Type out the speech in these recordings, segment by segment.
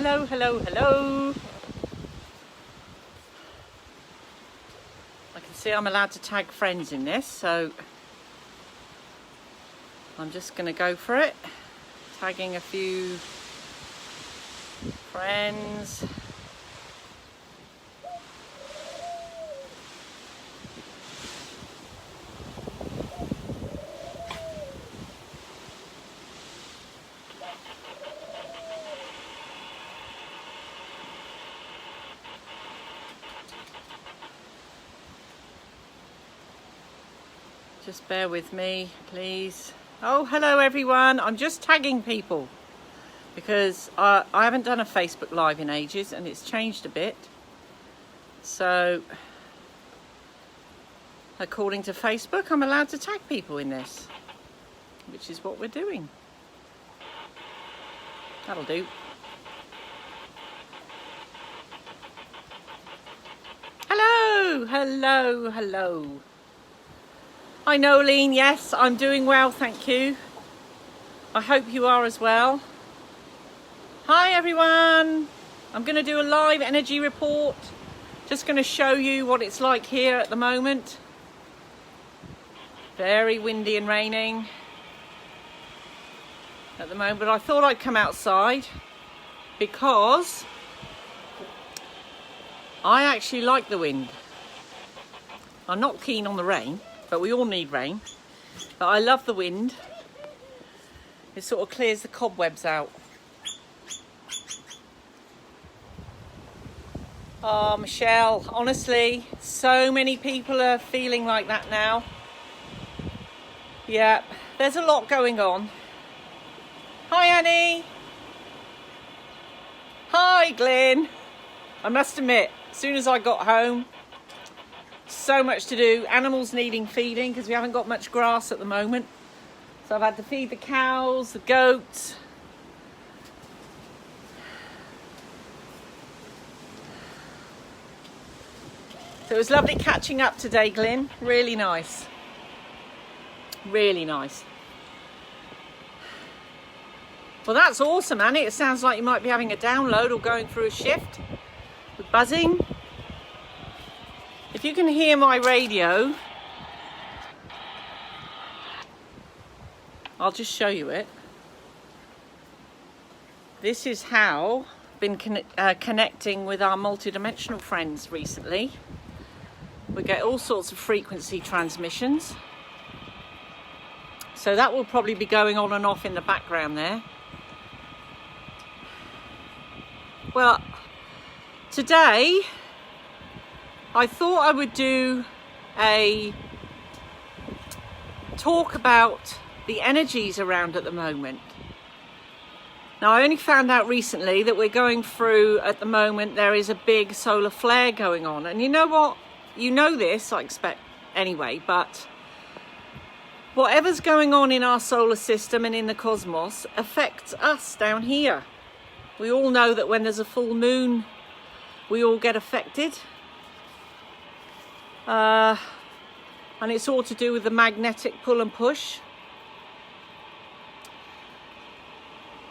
Hello, hello, hello. I can see I'm allowed to tag friends in this, so I'm just going to go for it. Tagging a few friends. Just bear with me, please. Oh, hello everyone. I'm just tagging people because I haven't done a Facebook Live in ages and it's changed a bit. So, according to Facebook, I'm allowed to tag people in this, which is what we're doing. That'll do. Hello, hello, hello. Hi Nolene, yes, I'm doing well, thank you. I hope you are as well. Hi everyone, I'm going to do a live energy report. Just going to show you what it's like here at the moment. Very windy and raining at the moment, but I thought I'd come outside because I actually like the wind. I'm not keen on the rain, but we all need rain. But I love the wind. It sort of clears the cobwebs out. Oh, Michelle, honestly, so many people are feeling like that now. Yeah, there's a lot going on. Hi, Annie. Hi, Glenn. I must admit, as soon as I got home, so much to do. Animals needing feeding because we haven't got much grass at the moment. So I've had to feed the cows, the goats. So it was lovely catching up today, Glenn. Really nice. Really nice. Well, that's awesome, Annie. It sounds like you might be having a download or going through a shift with buzzing. If you can hear my radio, I'll just show you it. This is how I've been connecting with our multidimensional friends recently. We get all sorts of frequency transmissions. So that will probably be going on and off in the background there. Well, today I thought I would do a talk about the energies around at the moment. Now, I only found out recently that we're going through, at the moment, there is a big solar flare going on. And you know what? You know this, I expect, anyway, but whatever's going on in our solar system and in the cosmos affects us down here. We all know that when there's a full moon, we all get affected. And it's all to do with the magnetic pull and push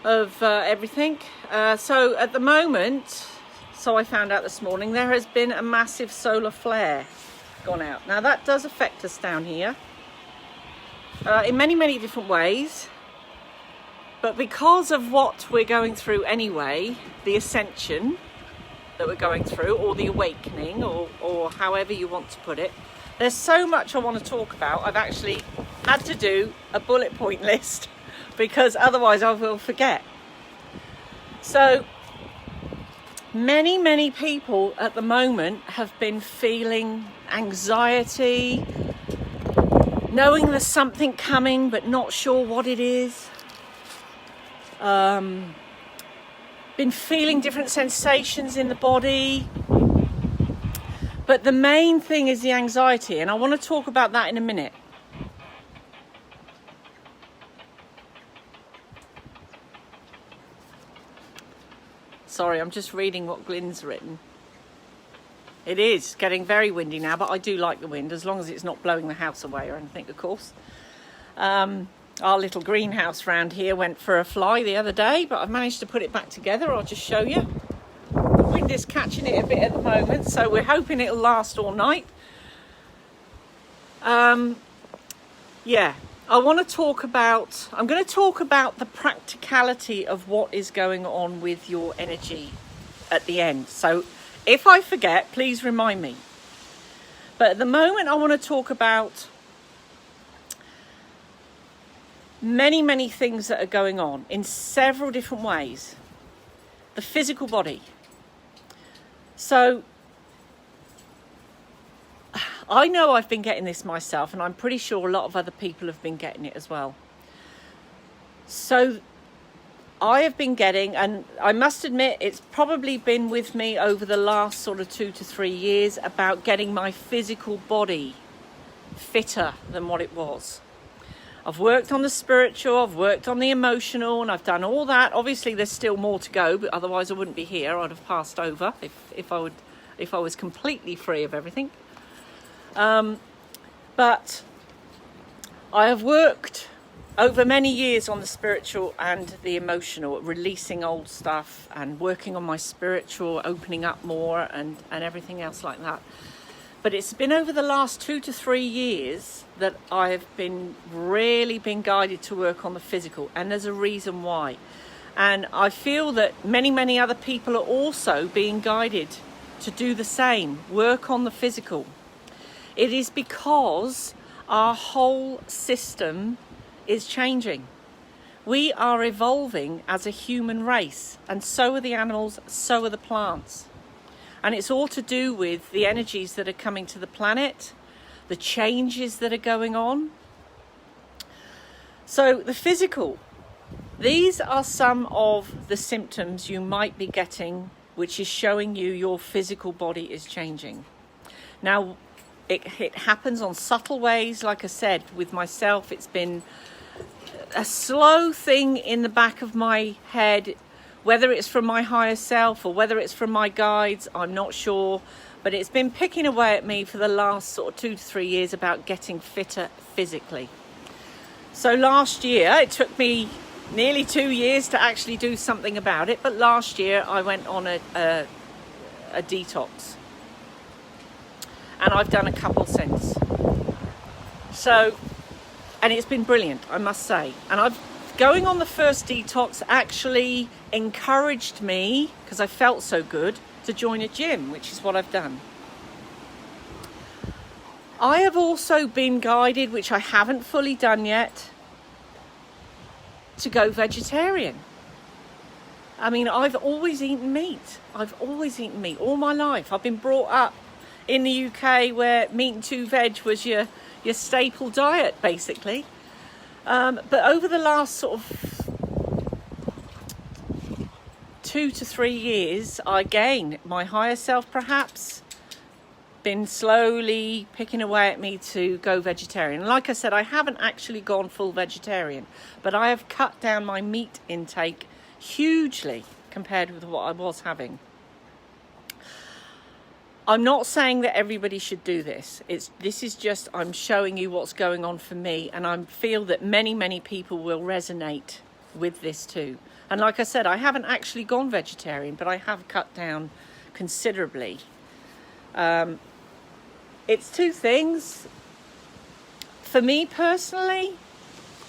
of everything. So at the moment, so I found out this morning, there has been a massive solar flare gone out. Now that does affect us down here in many, many different ways. But because of what we're going through anyway, the ascension that we're going through, or the awakening, or however you want to put it, there's so much I want to talk about. I've actually had to do a bullet point list because otherwise I will forget. So many, many people at the moment have been feeling anxiety, knowing there's something coming but not sure what it is. Been feeling different sensations in the body. But the main thing is the anxiety, and I want to talk about that in a minute. Sorry, I'm just reading what Glyn's written. It is getting very windy now, but I do like the wind, as long as it's not blowing the house away or anything, of course. Our little greenhouse round here went for a fly the other day, but I've managed to put it back together. I'll just show you. The wind is catching it a bit at the moment, so we're hoping it'll last all night. Yeah, I'm going to talk about the practicality of what is going on with your energy at the end. So if I forget, please remind me. But at the moment, I want to talk about many things that are going on in several different ways. The physical body. So I know I've been getting this myself, and I'm pretty sure a lot of other people have been getting it as well. So I have been getting, and I must admit it's probably been with me over the last sort of 2 to 3 years, about getting my physical body fitter than what it was. I've worked on the spiritual, I've worked on the emotional, and I've done all that. Obviously there's still more to go, but otherwise I wouldn't be here. I'd have passed over if I was completely free of everything. But I have worked over many years on the spiritual and the emotional, releasing old stuff and working on my spiritual, opening up more and everything else like that. But it's been over the last 2 to 3 years that I've really been guided to work on the physical, and there's a reason why. And I feel that many other people are also being guided to do the same, work on the physical. It is because our whole system is changing. We are evolving as a human race, and so are the animals, so are the plants. And it's all to do with the energies that are coming to the planet, the changes that are going on. So the physical, these are some of the symptoms you might be getting, which is showing you your physical body is changing. Now, it happens on subtle ways. Like I said, with myself, it's been a slow thing in the back of my head, whether it's from my higher self or whether it's from my guides, I'm not sure. But it's been picking away at me for the last sort of 2 to 3 years about getting fitter physically. So last year, it took me nearly 2 years to actually do something about it. But last year, I went on a detox. And I've done a couple since. So, and it's been brilliant, I must say. And going on the first detox actually encouraged me, because I felt so good, to join a gym, which is what I've done. I have also been guided, which I haven't fully done yet, to go vegetarian. I mean, I've always eaten meat. All my life. I've been brought up in the UK where meat and 2 veg was your staple diet, basically. But over the last sort of 2 to 3 years, again, my higher self perhaps, been slowly picking away at me to go vegetarian. Like I said, I haven't actually gone full vegetarian, but I have cut down my meat intake hugely compared with what I was having. I'm not saying that everybody should do this. This is just, I'm showing you what's going on for me, and I feel that many people will resonate with this too. And like I said, I haven't actually gone vegetarian, but I have cut down considerably. It's 2 things. For me personally,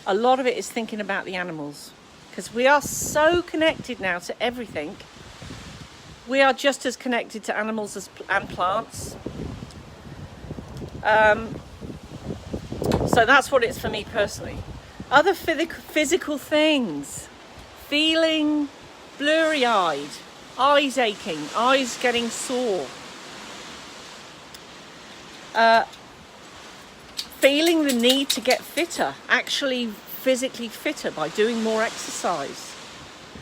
a lot of it is thinking about the animals, because we are so connected now to everything. We are just as connected to animals and plants. So that's what it's for me personally. Other physical things. Feeling blurry-eyed, eyes aching, eyes getting sore. Feeling the need to get fitter, actually physically fitter by doing more exercise.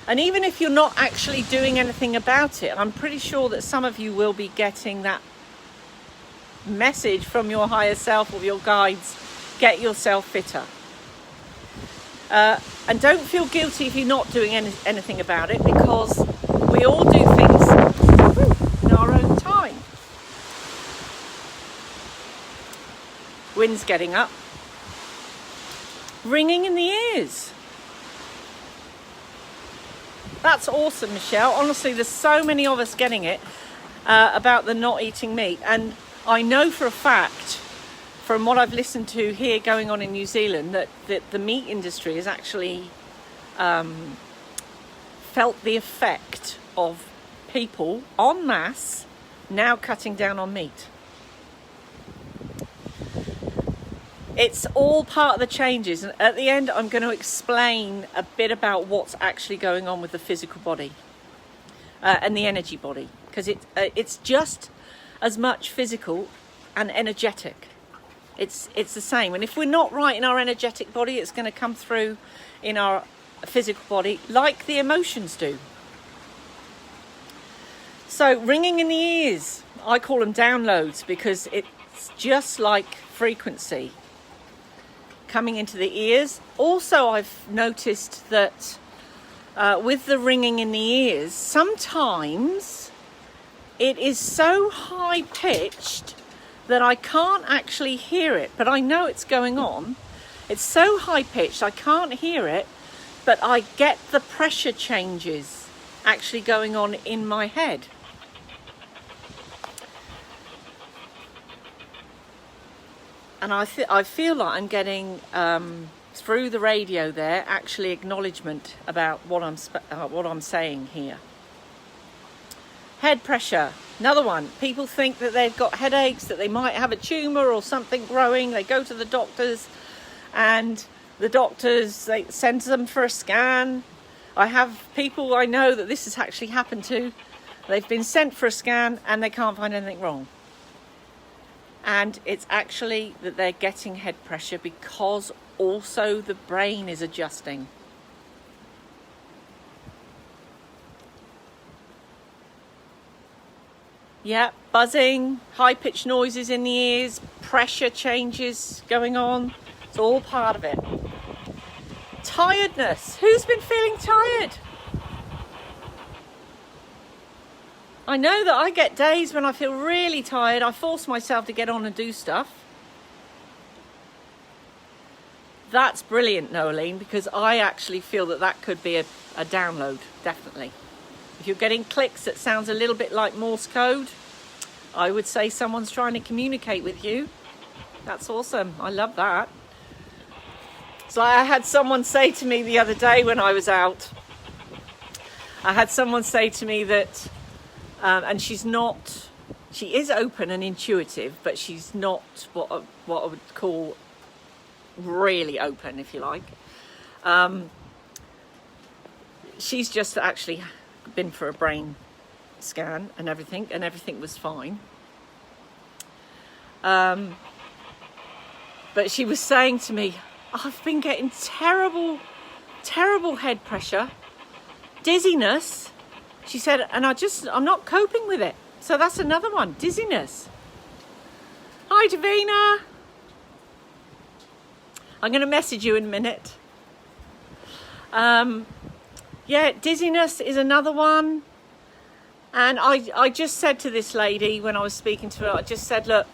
And even if you're not actually doing anything about it, I'm pretty sure that some of you will be getting that message from your higher self or your guides, get yourself fitter. And don't feel guilty if you're not doing anything about it, because we all do things in our own time. Wind's getting up. ringing in the ears. That's awesome, Michelle. Honestly, there's so many of us getting it about the not eating meat. And I know for a fact, from what I've listened to here going on in New Zealand, that the meat industry has actually felt the effect of people en masse now cutting down on meat. It's all part of the changes, and at the end I'm going to explain a bit about what's actually going on with the physical body and the energy body, because it's just as much physical and energetic. It's the same, and if we're not right in our energetic body, it's going to come through in our physical body like the emotions do. So ringing in the ears, I call them downloads, because it's just like frequency coming into the ears. Also, I've noticed that with the ringing in the ears, sometimes it is so high pitched that I can't actually hear it, but I know it's going on. It's so high pitched I can't hear it, but I get the pressure changes actually going on in my head. And I feel like I'm getting through the radio there actually acknowledgement about what I'm saying here. Head pressure, another one. People think that they've got headaches, that they might have a tumour or something growing. They go to the doctors, and the doctors, they send them for a scan. I have people I know that this has actually happened to. They've been sent for a scan and they can't find anything wrong. And it's actually that they're getting head pressure because also the brain is adjusting. Yeah, buzzing, high-pitched noises in the ears, pressure changes going on. It's all part of it. Tiredness. Who's been feeling tired? I know that I get days when I feel really tired. I force myself to get on and do stuff. That's brilliant, Noeline, because I actually feel that could be a download, definitely. If you're getting clicks that sounds a little bit like Morse code, I would say someone's trying to communicate with you. That's awesome. I love that. So I had someone say to me the other day when I was out, I had someone say to me that and she is open and intuitive, but she's not what I would call really open, if you like. She's just actually been for a brain scan and everything was fine. But she was saying to me, I've been getting terrible head pressure, dizziness. She said, and I'm not coping with it. So that's another one, dizziness. Hi, Davina. I'm going to message you in a minute. Yeah, dizziness is another one. And I just said to this lady when I was speaking to her, I just said, look,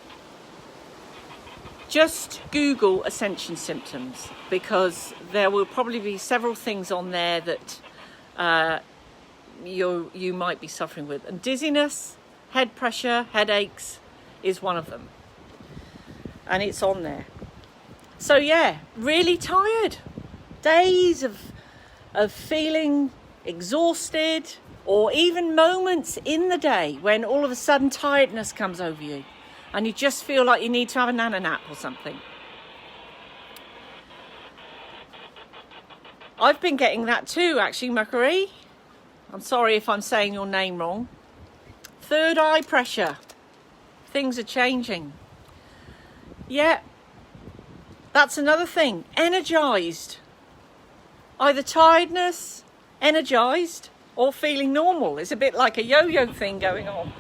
just Google ascension symptoms, because there will probably be several things on there that you might be suffering with, and dizziness, head pressure, headaches is one of them, and it's on there. So yeah, really tired, days of feeling exhausted, or even moments in the day when all of a sudden tiredness comes over you and you just feel like you need to have a nana nap or something. I've been getting that too, actually, Marie. I'm sorry if I'm saying your name wrong. Third eye pressure. Things are changing. Yeah, that's another thing. Energised. Either tiredness, energised, or feeling normal. It's a bit like a yo-yo thing going on.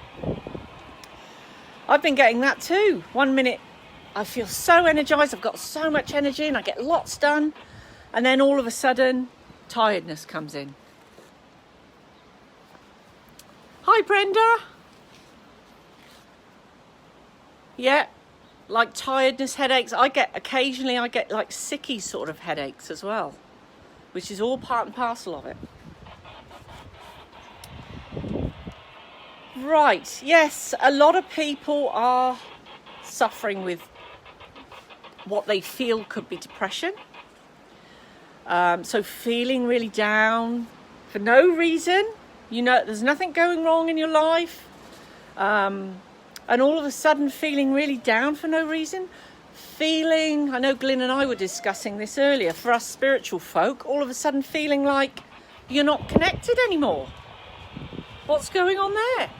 I've been getting that too. 1 minute I feel so energised, I've got so much energy and I get lots done. And then all of a sudden, tiredness comes in. Hi, Brenda. Yeah, like tiredness, headaches. Occasionally I get like sicky sort of headaches as well, which is all part and parcel of it. Right, yes, a lot of people are suffering with what they feel could be depression. So feeling really down for no reason. You know, there's nothing going wrong in your life. And all of a sudden feeling really down for no reason. I know Glyn and I were discussing this earlier, for us spiritual folk, all of a sudden feeling like you're not connected anymore. What's going on there?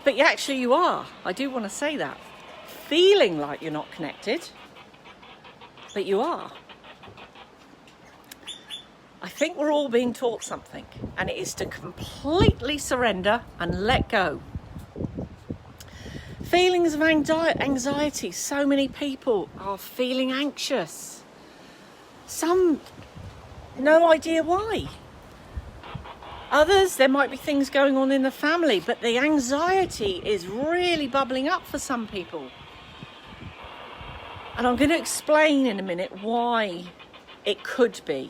But actually you are. I do want to say that. Feeling like you're not connected, but you are. I think we're all being taught something, and it is to completely surrender and let go. Feelings of anxiety. So many people are feeling anxious. Some, no idea why. Others, there might be things going on in the family, but the anxiety is really bubbling up for some people. And I'm going to explain in a minute why it could be.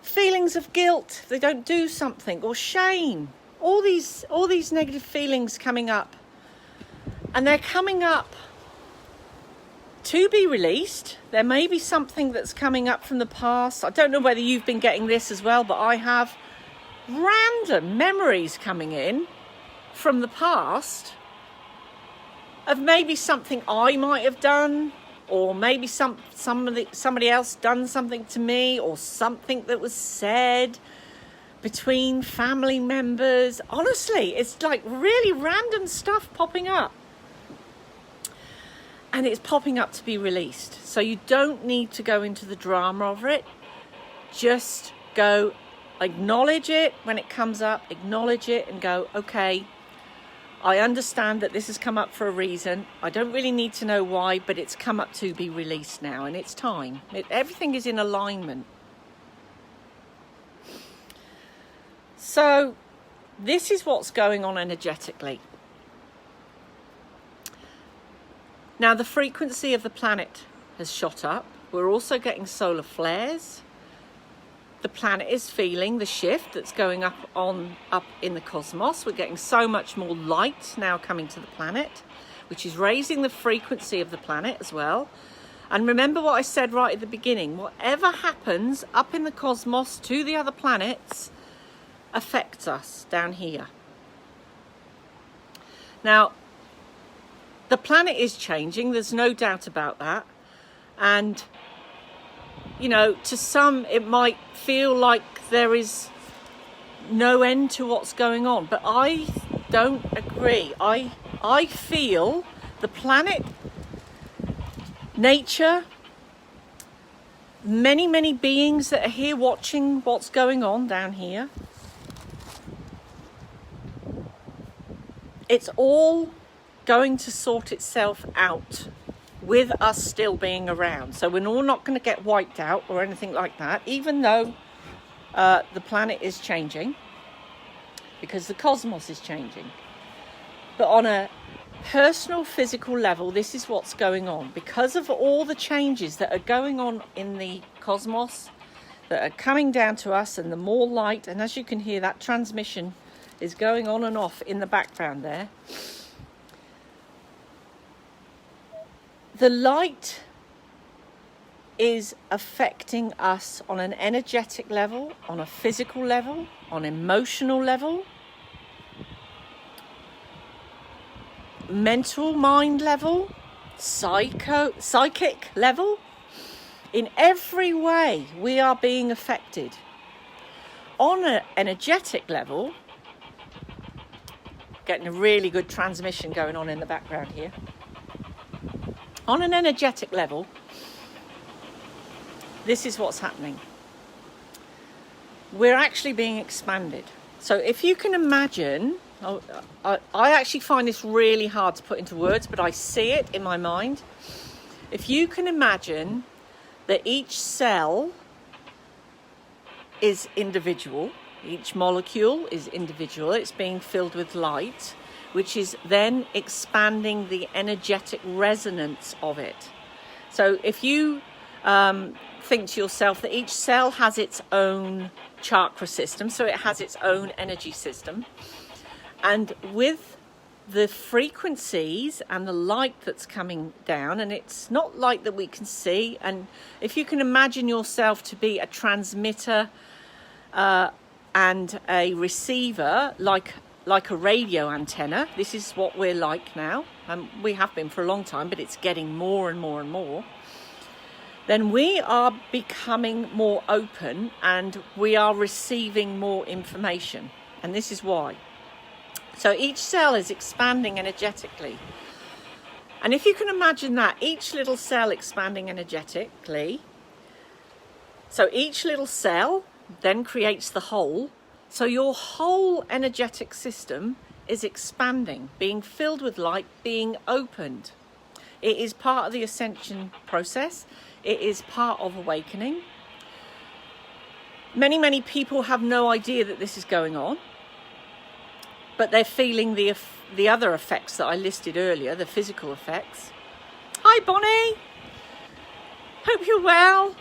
Feelings of guilt if they don't do something, or shame. All these negative feelings coming up. And they're coming up to be released. There may be something that's coming up from the past. I don't know whether you've been getting this as well, but I have random memories coming in from the past of maybe something I might have done, or maybe somebody else done something to me, or something that was said between family members. Honestly, it's like really random stuff popping up. And it's popping up to be released. So you don't need to go into the drama of it. Just go, acknowledge it when it comes up, acknowledge it and go, okay, I understand that this has come up for a reason. I don't really need to know why, but it's come up to be released now, and it's time. Everything is in alignment. So this is what's going on energetically. Now the frequency of the planet has shot up. We're also getting solar flares. The planet is feeling the shift that's going up in the cosmos. We're getting so much more light now coming to the planet, which is raising the frequency of the planet as well. And remember what I said right at the beginning, whatever happens up in the cosmos to the other planets affects us down here. Now, the planet is changing, there's no doubt about that. And, you know, to some it might feel like there is no end to what's going on. But I don't agree. I feel the planet, nature, many beings that are here watching what's going on down here. It's all going to sort itself out with us still being around. So we're all not going to get wiped out or anything like that, even though the planet is changing, because the cosmos is changing. But on a personal, physical level, this is what's going on. Because of all the changes that are going on in the cosmos, that are coming down to us, and the more light, and as you can hear, that transmission is going on and off in the background there. The light is affecting us on an energetic level, on a physical level, on an emotional level, mental mind level, psychic level. In every way we are being affected. On an energetic level, getting a really good transmission going on in the background here. On an energetic level, this is what's happening. We're actually being expanded. So if you can imagine, I actually find this really hard to put into words, but I see it in my mind. If you can imagine that each cell is individual, each molecule is individual, it's being filled with light, which is then expanding the energetic resonance of it. So if you think to yourself that each cell has its own chakra system, so it has its own energy system, and with the frequencies and the light that's coming down, and it's not light that we can see, and if you can imagine yourself to be a transmitter and a receiver, like a radio antenna, this is what we're like now, and we have been for a long time, but it's getting more and more and more, then we are becoming more open and we are receiving more information. And this is why. So each cell is expanding energetically. And if you can imagine that, each little cell expanding energetically, so each little cell then creates the whole. So your whole energetic system is expanding, being filled with light, being opened. It is part of the ascension process. It is part of awakening. Many people have no idea that this is going on, but they're feeling the other effects that I listed earlier, the physical effects. Hi, Bonnie. Hope you're well.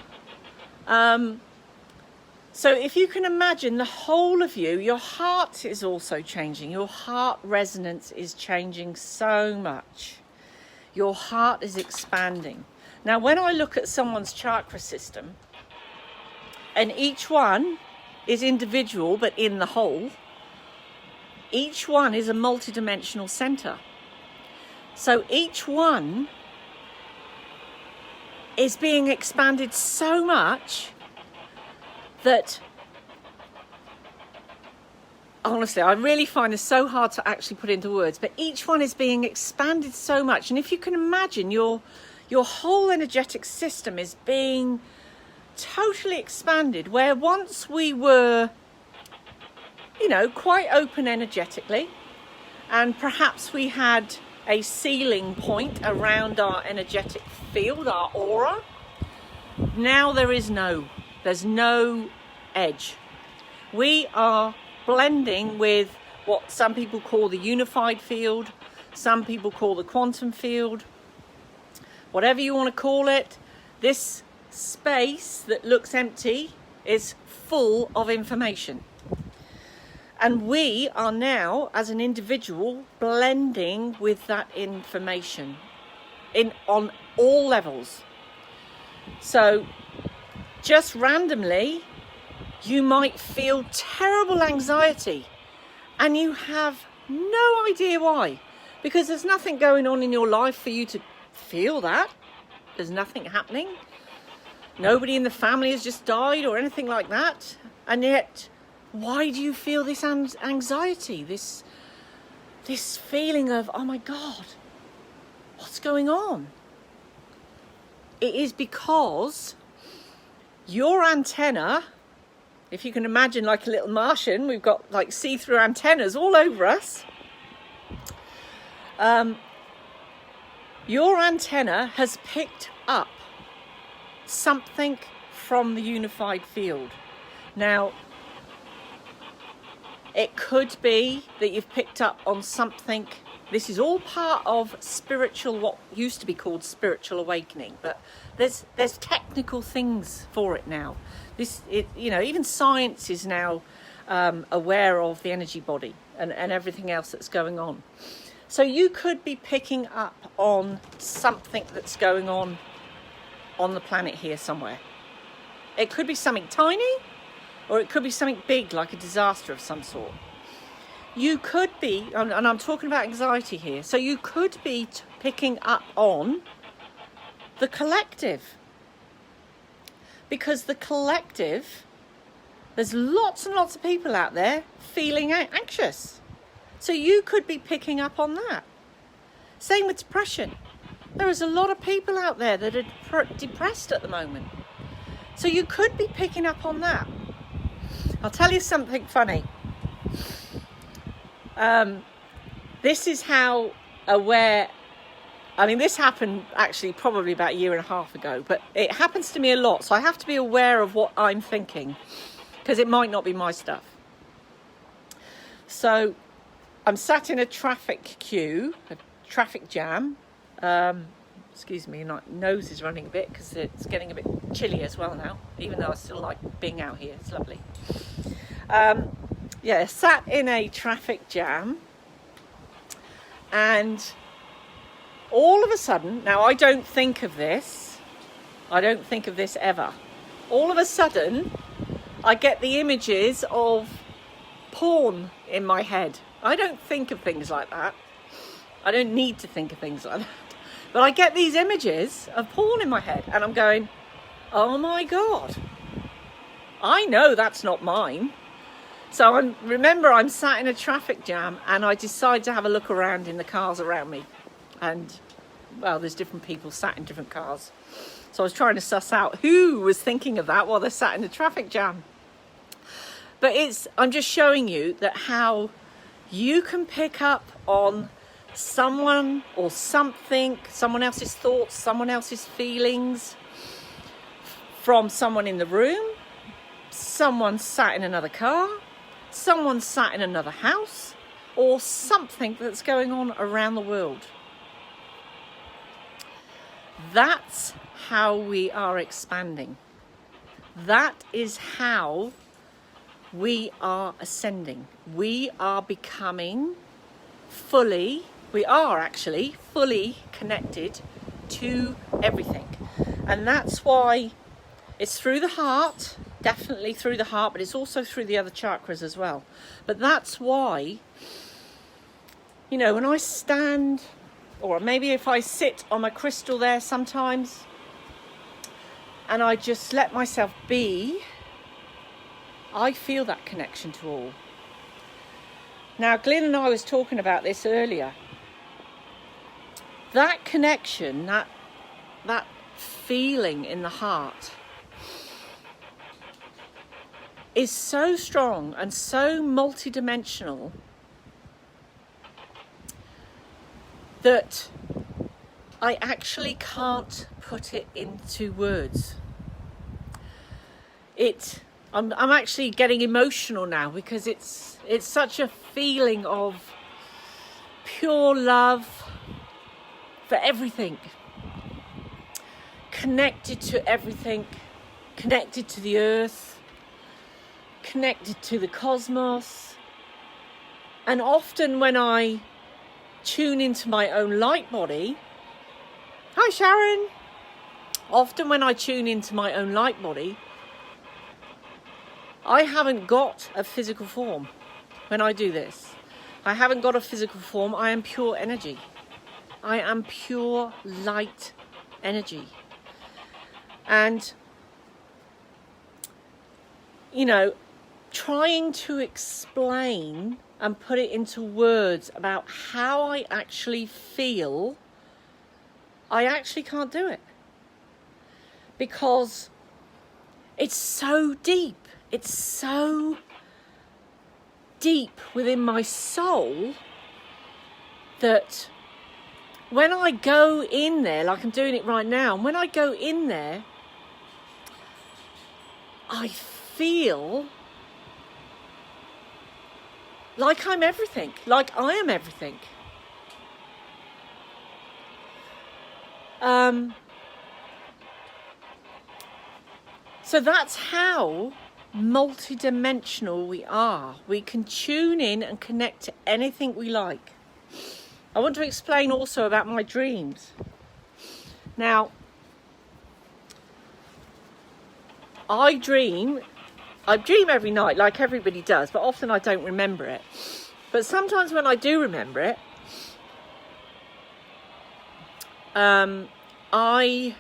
So if you can imagine the whole of you, your heart is also changing. Your heart resonance is changing so much. Your heart is expanding. Now, when I look at someone's chakra system, and each one is individual but in the whole, each one is a multidimensional center. So each one is being expanded so much that, honestly, I really find this so hard to actually put into words, but each one is being expanded so much. And if you can imagine your whole energetic system is being totally expanded, where once we were, quite open energetically, and perhaps we had a ceiling point around our energetic field, our aura. Now there's no edge. We are blending with what some people call the unified field, some people call the quantum field, whatever you want to call it. This space that looks empty is full of information. And we are now, as an individual, blending with that information on all levels. So just randomly, you might feel terrible anxiety and you have no idea why, because there's nothing going on in your life for you to feel that. There's nothing happening. Nobody in the family has just died or anything like that. And yet, why do you feel this anxiety, this feeling of, oh my God, what's going on? It is because your antenna, if you can imagine like a little Martian, we've got like see-through antennas all over us. Your antenna has picked up something from the unified field. Now, it could be that you've picked up on something. This is all part of spiritual, what used to be called spiritual awakening, but there's technical things for it now. Even science is now aware of the energy body and everything else that's going on. So you could be picking up on something that's going on the planet here somewhere. It could be something tiny, or it could be something big, like a disaster of some sort. You could be, and I'm talking about anxiety here, so you could be picking up on the collective. Because the collective, there's lots and lots of people out there feeling anxious. So you could be picking up on that. Same with depression. There is a lot of people out there that are depressed at the moment. So you could be picking up on that. I'll tell you something funny. This is how aware, this happened actually probably about a year and a half ago, but it happens to me a lot. So I have to be aware of what I'm thinking, because it might not be my stuff. So I'm sat in a traffic queue, a traffic jam. Excuse me, my nose is running a bit because it's getting a bit chilly as well now, even though I still like being out here. It's lovely. Yeah, sat in a traffic jam, and all of a sudden, now I don't think of this ever. All of a sudden, I get the images of porn in my head. I don't think of things like that. I don't need to think of things like that. But I get these images of porn in my head, and I'm going, oh my God, I know that's not mine. So remember, I'm sat in a traffic jam, and I decide to have a look around in the cars around me. And, well, there's different people sat in different cars. So I was trying to suss out who was thinking of that while they're sat in a traffic jam. But I'm just showing you that how you can pick up on someone or something, someone else's thoughts, someone else's feelings, from someone in the room, someone sat in another car, someone sat in another house, or something that's going on around the world. That's how we are expanding. That is how we are ascending. We are actually fully connected to everything. And that's why it's through the heart, definitely through the heart, but it's also through the other chakras as well. But that's why, you know, when I stand, or maybe if I sit on my crystal there sometimes, and I just let myself be, I feel that connection to all. Now, Glyn and I was talking about this earlier. That connection, that feeling in the heart is so strong and so multidimensional that I actually can't put it into words. I'm actually getting emotional now because it's such a feeling of pure love for everything, connected to everything, connected to the earth, connected to the cosmos. And often when I tune into my own light body, hi Sharon, often when I tune into my own light body, I haven't got a physical form when I do this. I haven't got a physical form. I am pure energy. I am pure light energy. And, you know, trying to explain and put it into words about how I actually feel, I actually can't do it. Because it's so deep. It's so deep within my soul that when I go in there, like I'm doing it right now, and when I go in there, I feel like I'm everything, like I am everything. So that's how multidimensional we are. We can tune in and connect to anything we like. I want to explain also about my dreams. Now, I dream every night like everybody does, but often I don't remember it. But sometimes when I do remember it, I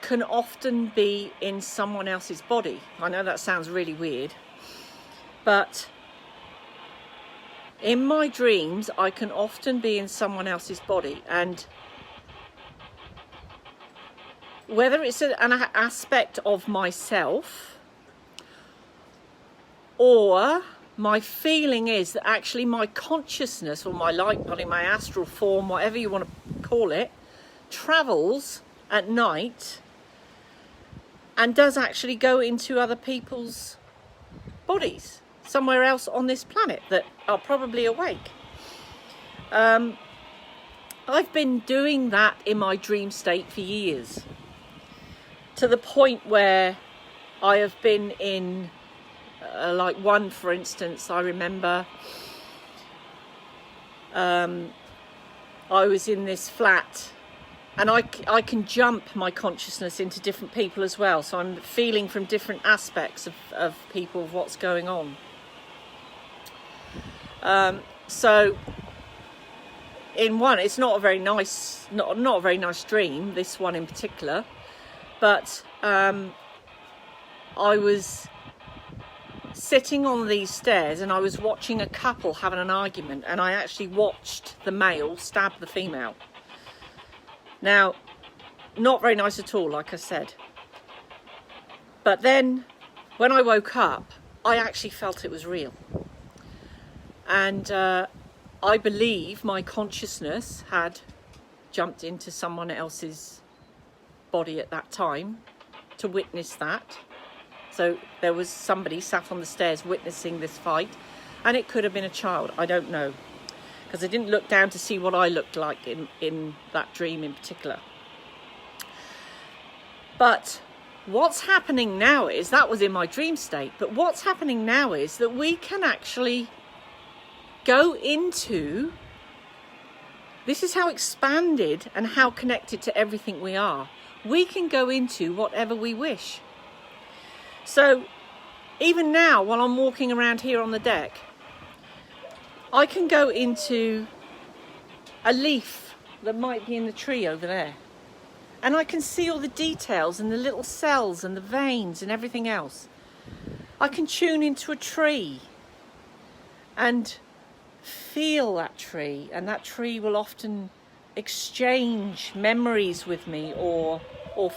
can often be in someone else's body. I know that sounds really weird, but in my dreams, I can often be in someone else's body, and whether it's an aspect of myself or my feeling is that actually my consciousness or my light body, my astral form, whatever you want to call it, travels at night and does actually go into other people's bodies. somewhere else on this planet that are probably awake. I've been doing that in my dream state for years, to the point where I have been in, like one, for instance, I remember I was in this flat, and I can jump my consciousness into different people as well. So I'm feeling from different aspects of people, of what's going on. So in one, it's not a very nice, not a very nice dream, this one in particular, but I was sitting on these stairs and I was watching a couple having an argument, and I actually watched the male stab the female. Now, not very nice at all, like I said. But then when I woke up, I actually felt it was real. And I believe my consciousness had jumped into someone else's body at that time to witness that. So there was somebody sat on the stairs witnessing this fight, and it could have been a child, I don't know, because I didn't look down to see what I looked like in that dream in particular. But what's happening now is, that was in my dream state, but what's happening now is that we can actually go into, this is how expanded and how connected to everything we are. We can go into whatever we wish. So even now, while I'm walking around here on the deck, I can go into a leaf that might be in the tree over there. And I can see all the details and the little cells and the veins and everything else. I can tune into a tree and feel that tree, and that tree will often exchange memories with me or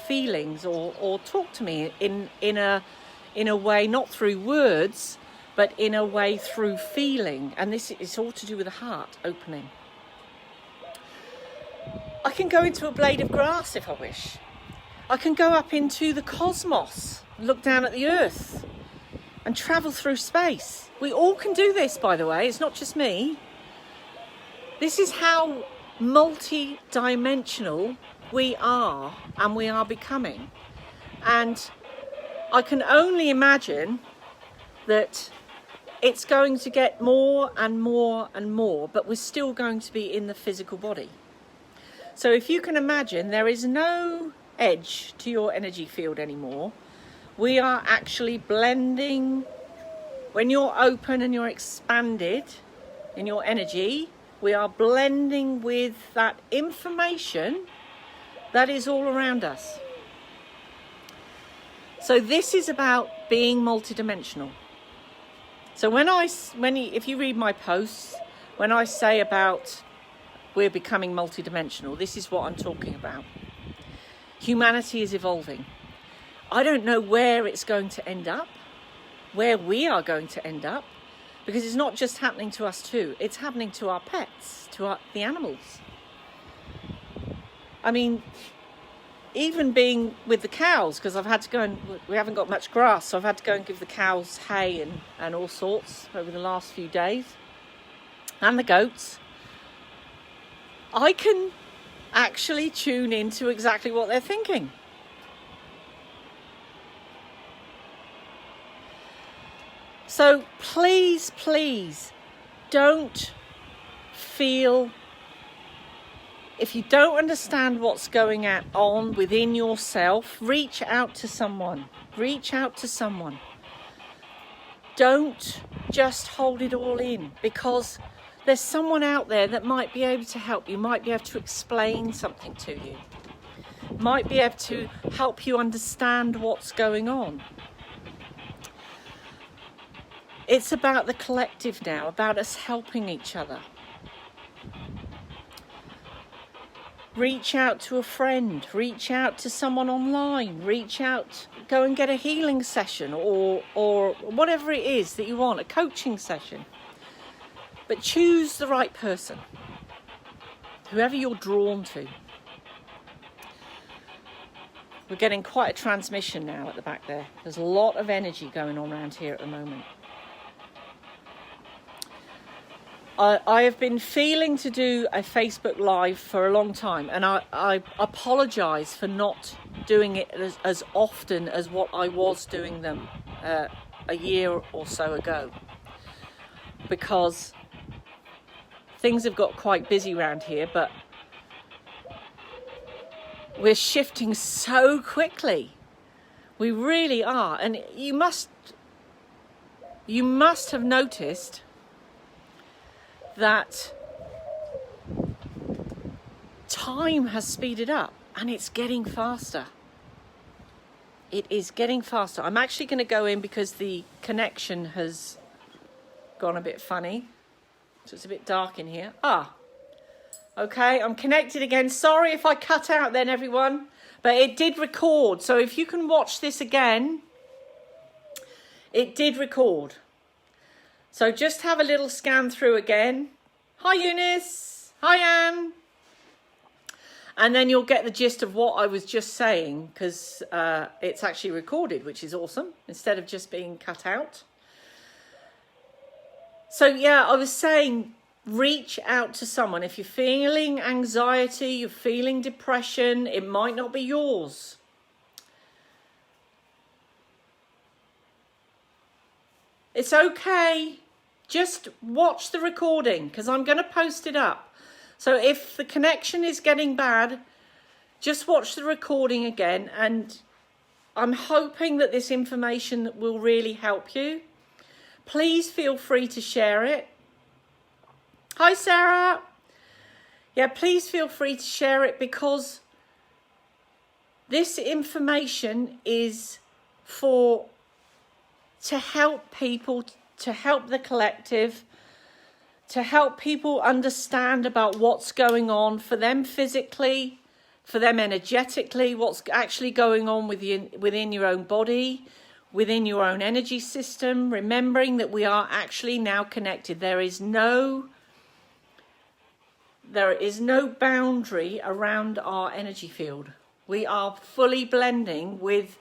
feelings or talk to me in a way, not through words, but in a way through feeling. And this is all to do with the heart opening. I can go into a blade of grass if I wish. I can go up into the cosmos, look down at the earth and travel through space. We all can do this, by the way. It's not just me. This is how multi-dimensional we are, and we are becoming. And I can only imagine that it's going to get more and more and more, but we're still going to be in the physical body. So if you can imagine, there is no edge to your energy field anymore. We are actually blending. When you're open and you're expanded in your energy, we are blending with that information that is all around us. So this is about being multidimensional. So if you read my posts, when I say about we're becoming multidimensional, this is what I'm talking about. Humanity is evolving. I don't know where it's going to end up, where we are going to end up, because it's not just happening to us too, it's happening to our pets, to the animals. I mean, even being with the cows, because I've had to go and, we haven't got much grass, so I've had to go and give the cows hay and all sorts over the last few days, and the goats. I can actually tune into exactly what they're thinking. So please, please don't feel, if you don't understand what's going on within yourself, reach out to someone. Reach out to someone. Don't just hold it all in, because there's someone out there that might be able to help you, might be able to explain something to you, might be able to help you understand what's going on. It's about the collective now, about us helping each other. Reach out to a friend, reach out to someone online, reach out, go and get a healing session or whatever it is that you want, a coaching session. But choose the right person, whoever you're drawn to. We're getting quite a transmission now at the back there. There's a lot of energy going on around here at the moment. I have been feeling to do a Facebook Live for a long time, and I apologise for not doing it as often as what I was doing them a year or so ago, because things have got quite busy around here, but we're shifting so quickly. We really are, and you must have noticed that time has speeded up and it's getting faster. It is getting faster. I'm actually going to go in because the connection has gone a bit funny. So it's a bit dark in here. Okay, I'm connected again. Sorry if I cut out then, everyone. But it did record. So if you can watch this again, it did record. So just have a little scan through again. Hi, Eunice. Hi, Anne. And then you'll get the gist of what I was just saying, because it's actually recorded, which is awesome, instead of just being cut out. So yeah, I was saying, reach out to someone. If you're feeling anxiety, you're feeling depression, it might not be yours. It's okay. Just watch the recording, because I'm going to post it up. So if the connection is getting bad, just watch the recording again. And I'm hoping that this information will really help you. Please feel free to share it. Hi, Sarah. Yeah, please feel free to share it, because this information is to help people, to help the collective, to help people understand about what's going on for them physically, for them energetically, what's actually going on within your own body, within your own energy system, remembering that we are actually now connected. There is no boundary around our energy field. We are fully blending with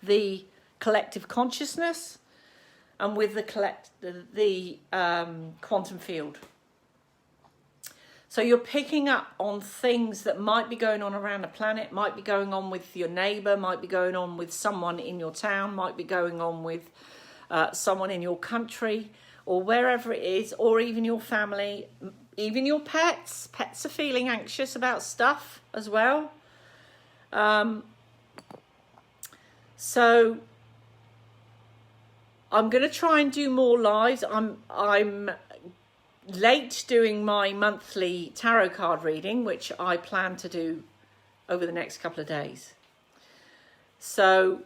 the collective consciousness and with the quantum field. So you're picking up on things that might be going on around the planet, might be going on with your neighbour, might be going on with someone in your town, might be going on with someone in your country, or wherever it is, or even your family, even your pets. Pets are feeling anxious about stuff as well. So I'm going to try and do more lives. I'm late doing my monthly tarot card reading, which I plan to do over the next couple of days. So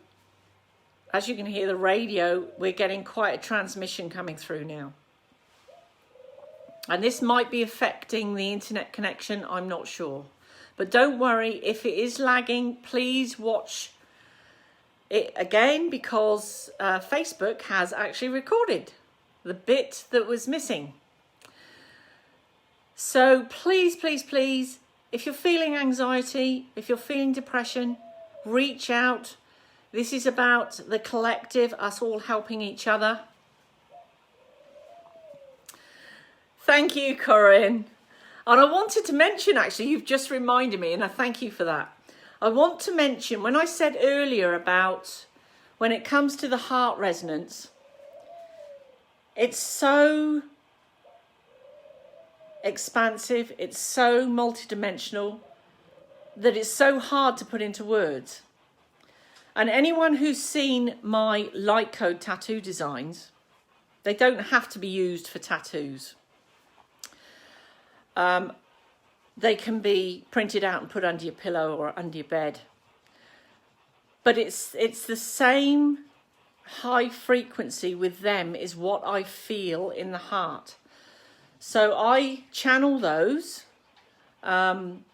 as you can hear the radio, we're getting quite a transmission coming through now. And this might be affecting the internet connection, I'm not sure. But don't worry, if it is lagging, please watch it again, because Facebook has actually recorded the bit that was missing. So please, please, please, if you're feeling anxiety, if you're feeling depression, reach out. This is about the collective, us all helping each other. Thank you, Corinne. And I wanted to mention, actually, you've just reminded me, and I thank you for that. I want to mention, when I said earlier about when it comes to the heart resonance, it's so expansive, it's so multidimensional, that it's so hard to put into words. And anyone who's seen my light code tattoo designs, they don't have to be used for tattoos. They can be printed out and put under your pillow or under your bed. But it's the same high frequency with them is what I feel in the heart. So I channel those, and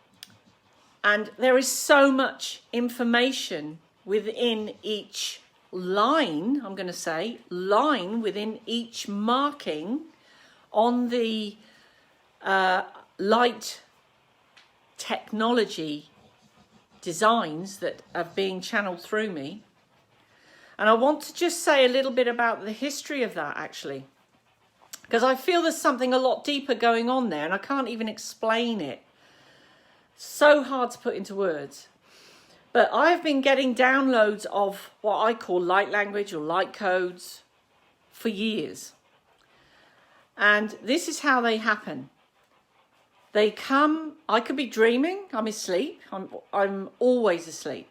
there is so much information within each line, I'm going to say, line within each marking on the light technology designs that are being channeled through me. And I want to just say a little bit about the history of that, actually. because I feel there's something a lot deeper going on there, and I can't even explain it. So hard to put into words. But I've been getting downloads of what I call light language or light codes for years. And this is how they happen. They come, I could be dreaming, I'm asleep, I'm always asleep.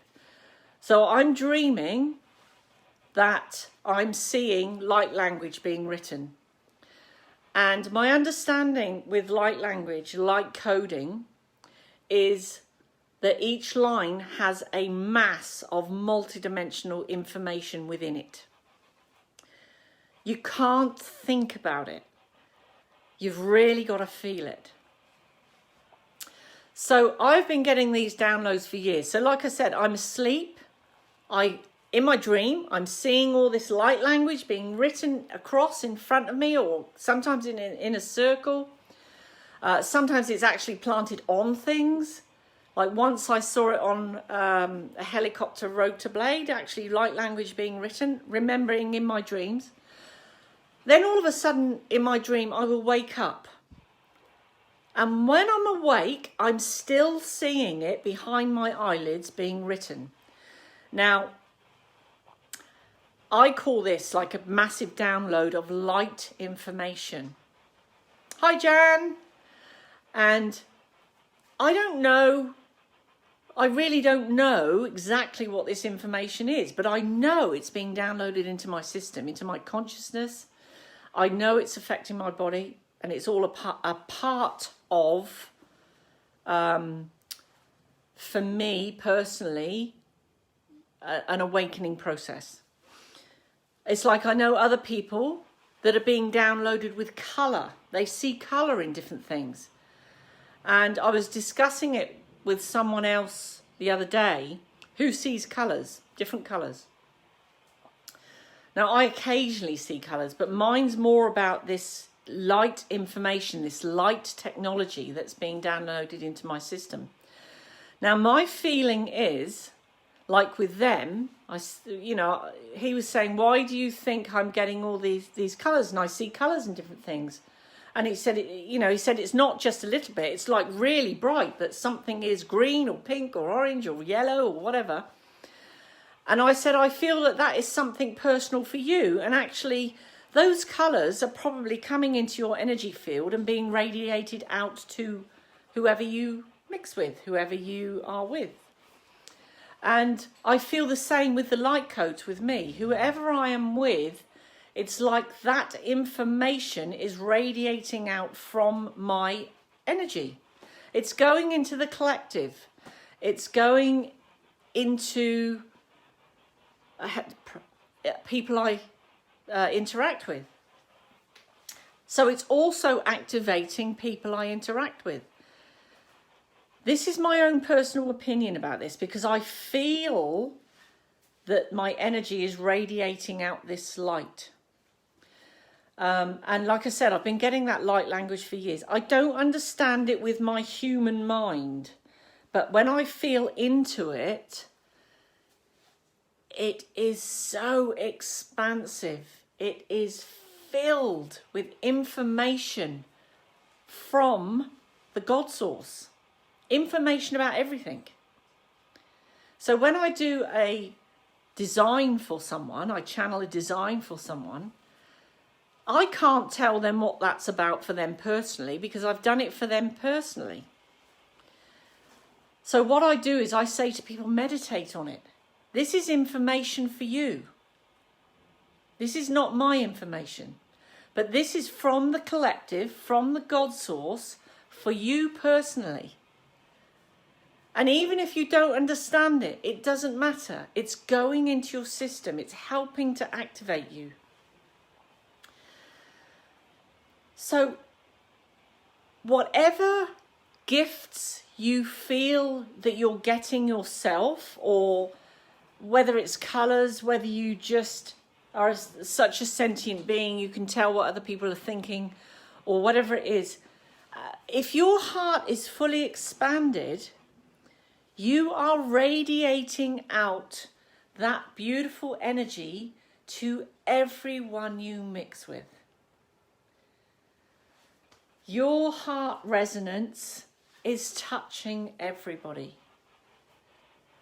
So I'm dreaming that I'm seeing light language being written. And my understanding with light language, light coding, is that each line has a mass of multidimensional information within it. You can't think about it. You've really got to feel it. So I've been getting these downloads for years. So like I said, I'm asleep. In my dream, I'm seeing all this light language being written across in front of me, or sometimes in a circle. Sometimes it's actually planted on things. Like once I saw it on a helicopter rotor blade, actually light language being written, remembering in my dreams. Then all of a sudden in my dream, I will wake up. And when I'm awake, I'm still seeing it behind my eyelids being written. Now, I call this like a massive download of light information. Hi, Jan. And I don't know, I really don't know exactly what this information is, but I know it's being downloaded into my system, into my consciousness. I know it's affecting my body, and it's all a part of, for me personally, an awakening process. It's like I know other people that are being downloaded with colour. They see colour in different things. And I was discussing it with someone else the other day who sees colours, different colours. Now, I occasionally see colours, but mine's more about this light information, this light technology that's being downloaded into my system. Now, my feeling is, like with them, he was saying, why do you think I'm getting all these colours? And I see colours in different things. And he said, it's not just a little bit, it's like really bright, that something is green or pink or orange or yellow or whatever. And I said, I feel that is something personal for you. And actually, those colours are probably coming into your energy field and being radiated out to whoever you mix with, whoever you are with. And I feel the same with the light codes with me. Whoever I am with, it's like that information is radiating out from my energy. It's going into the collective. It's going into people I interact with. So it's also activating people I interact with. This is my own personal opinion about this, because I feel that my energy is radiating out this light. And like I said, I've been getting that light language for years. I don't understand it with my human mind, but when I feel into it, it is so expansive. It is filled with information from the God source. Information about everything. So when I do a design for someone, I channel a design for someone, I can't tell them what that's about for them personally, because I've done it for them personally. So what I do is I say to people, meditate on it. This is information for you. This is not my information, but this is from the collective, from the God source, for you personally. And even if you don't understand it, it doesn't matter. It's going into your system. It's helping to activate you. So whatever gifts you feel that you're getting yourself, or whether it's colours, whether you just are such a sentient being, you can tell what other people are thinking, or whatever it is, if your heart is fully expanded, you are radiating out that beautiful energy to everyone you mix with. Your heart resonance is touching everybody.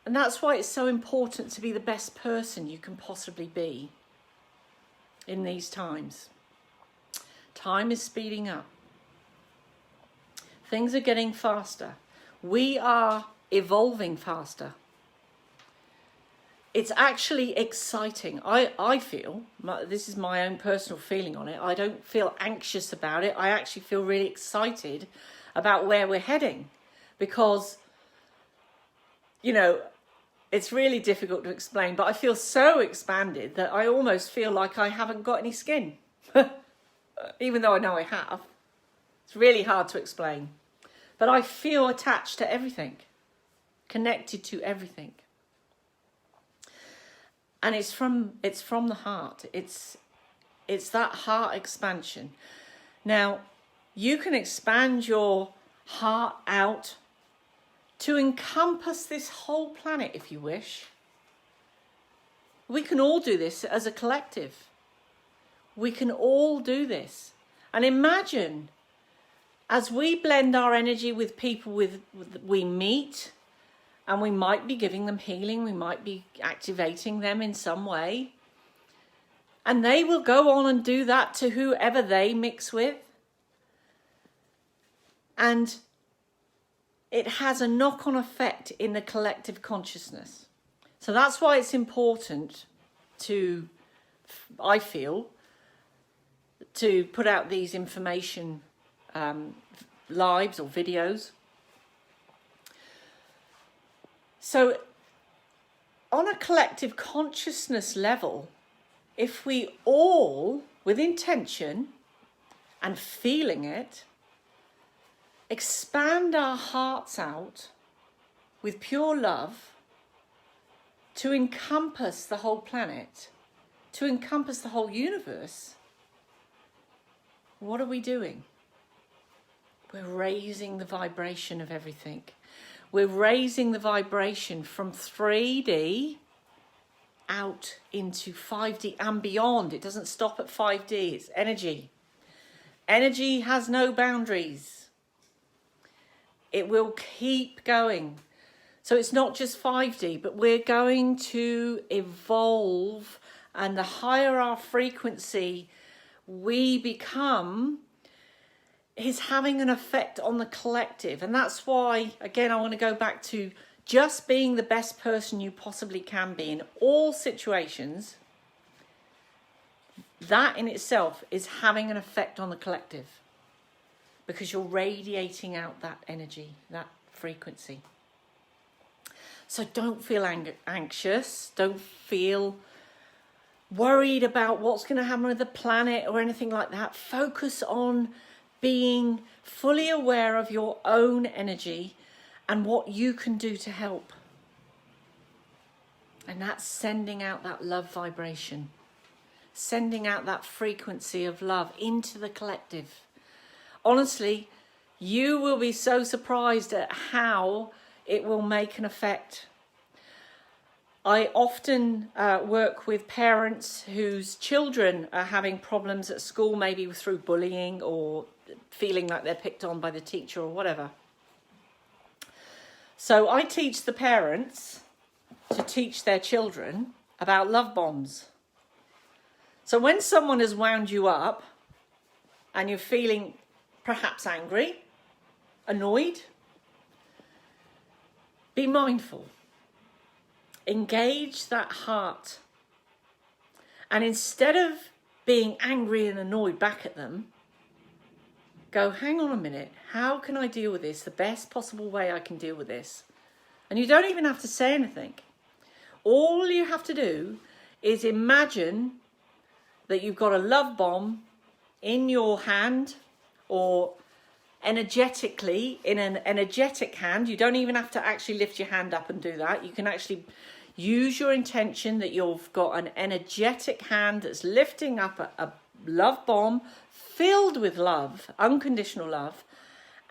And that's why it's so important to be the best person you can possibly be in these times. Time is speeding up. Things are getting faster. We are evolving faster. It's actually exciting. I feel, this is my own personal feeling on it, I don't feel anxious about it. I actually feel really excited about where we're heading, because, you know, it's really difficult to explain, but I feel so expanded that I almost feel like I haven't got any skin, even though I know I have. It's really hard to explain, but I feel attached to everything, connected to everything. And it's from the heart. It's that heart expansion. Now, you can expand your heart out to encompass this whole planet if you wish. We can all do this as a collective. We can all do this. And imagine, as we blend our energy with people we meet, and we might be giving them healing, we might be activating them in some way, and they will go on and do that to whoever they mix with. And it has a knock-on effect in the collective consciousness. So that's why it's important to, I feel, to put out these information lives or videos. So on a collective consciousness level, if we all, with intention and feeling it, expand our hearts out with pure love to encompass the whole planet, to encompass the whole universe, what are we doing? We're raising the vibration of everything. We're raising the vibration from 3D out into 5D and beyond. It doesn't stop at 5D, it's energy. Energy has no boundaries. It will keep going. So it's not just 5D, but we're going to evolve, and the higher our frequency we become is having an effect on the collective. And that's why, again, I want to go back to just being the best person you possibly can be in all situations. That in itself is having an effect on the collective, because you're radiating out that energy, that frequency. So don't feel anxious, don't feel worried about what's going to happen with the planet or anything like that. Focus on being fully aware of your own energy and what you can do to help. And that's sending out that love vibration, sending out that frequency of love into the collective. Honestly, you will be so surprised at how it will make an effect. I often work with parents whose children are having problems at school, maybe through bullying or feeling like they're picked on by the teacher or whatever. So I teach the parents to teach their children about love bombs. So when someone has wound you up and you're feeling perhaps angry, annoyed, be mindful. Engage that heart. And instead of being angry and annoyed back at them, go, hang on a minute, how can I deal with this the best possible way I can deal with this? And you don't even have to say anything. All you have to do is imagine that you've got a love bomb in your hand, or energetically in an energetic hand. You don't even have to actually lift your hand up and do that. You can actually use your intention that you've got an energetic hand that's lifting up a love bomb filled with love, unconditional love,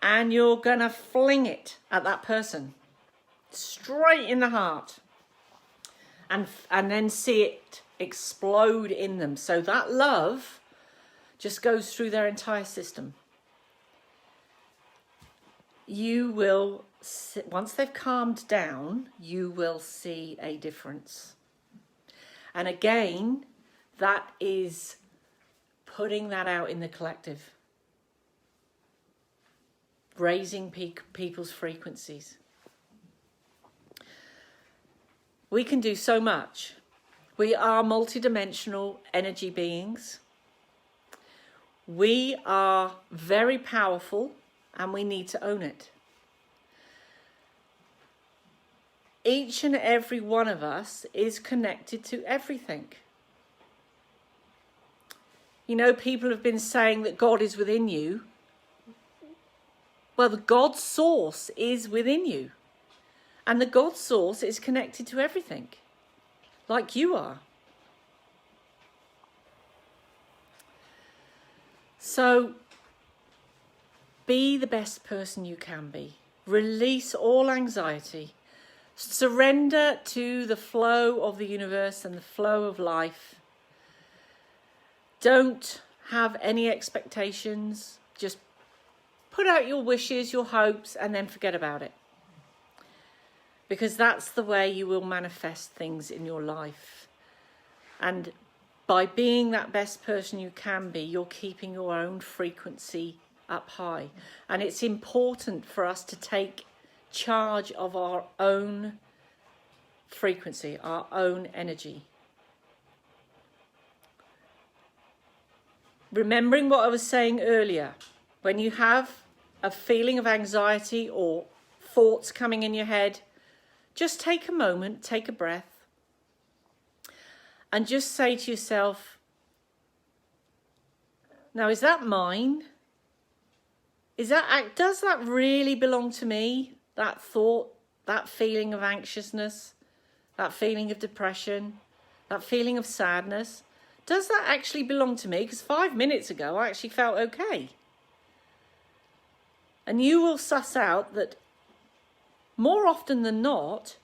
and you're gonna fling it at that person straight in the heart, and then see it explode in them. So that love just goes through their entire system. you will, once they've calmed down, you will see a difference. And again, that is putting that out in the collective, raising people's frequencies. We can do so much. We are multidimensional energy beings. We are very powerful and we need to own it. Each and every one of us is connected to everything. You know, people have been saying that God is within you. Well, the God source is within you. And the God source is connected to everything, like you are. So, be the best person you can be. Release all anxiety. Surrender to the flow of the universe and the flow of life. Don't have any expectations. Just put out your wishes, your hopes, and then forget about it. Because that's the way you will manifest things in your life. And by being that best person you can be, you're keeping your own frequency up high. And it's important for us to take charge of our own frequency, our own energy. Remembering what I was saying earlier, when you have a feeling of anxiety or thoughts coming in your head, just take a moment, take a breath, and just say to yourself, now, is that mine? Does that really belong to me? That thought, that feeling of anxiousness, that feeling of depression, that feeling of sadness, does that actually belong to me? Because 5 minutes ago, I actually felt okay. And you will suss out that more often than not,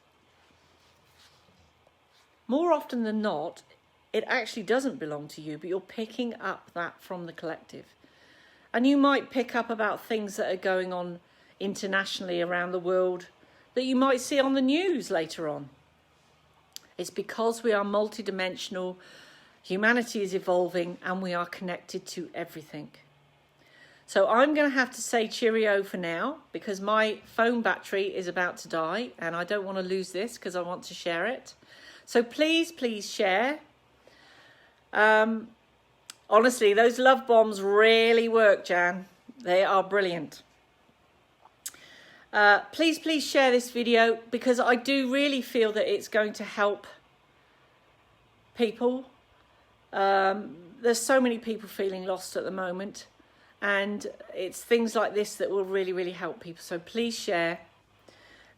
it actually doesn't belong to you, but you're picking up that from the collective. And you might pick up about things that are going on internationally around the world that you might see on the news later on. It's because we are multidimensional, humanity is evolving, and we are connected to everything. So I'm going to have to say cheerio for now because my phone battery is about to die and I don't want to lose this because I want to share it. So please share. Honestly, those love bombs really work, Jan. They are brilliant. Please share this video because I do really feel that it's going to help people. There's so many people feeling lost at the moment. And it's things like this that will really help people. So please share.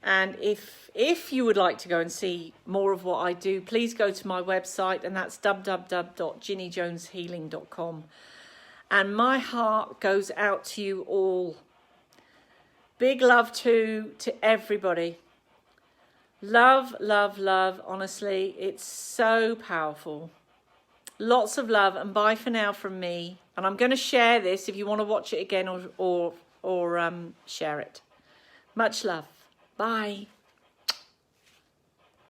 And if you would like to go and see more of what I do, please go to my website, and that's www.ginnyjoneshealing.com. And my heart goes out to you all. Big love to everybody. Love. Honestly, it's so powerful. Lots of love, and bye for now from me. And I'm going to share this if you want to watch it again or share it. Much love. Bye.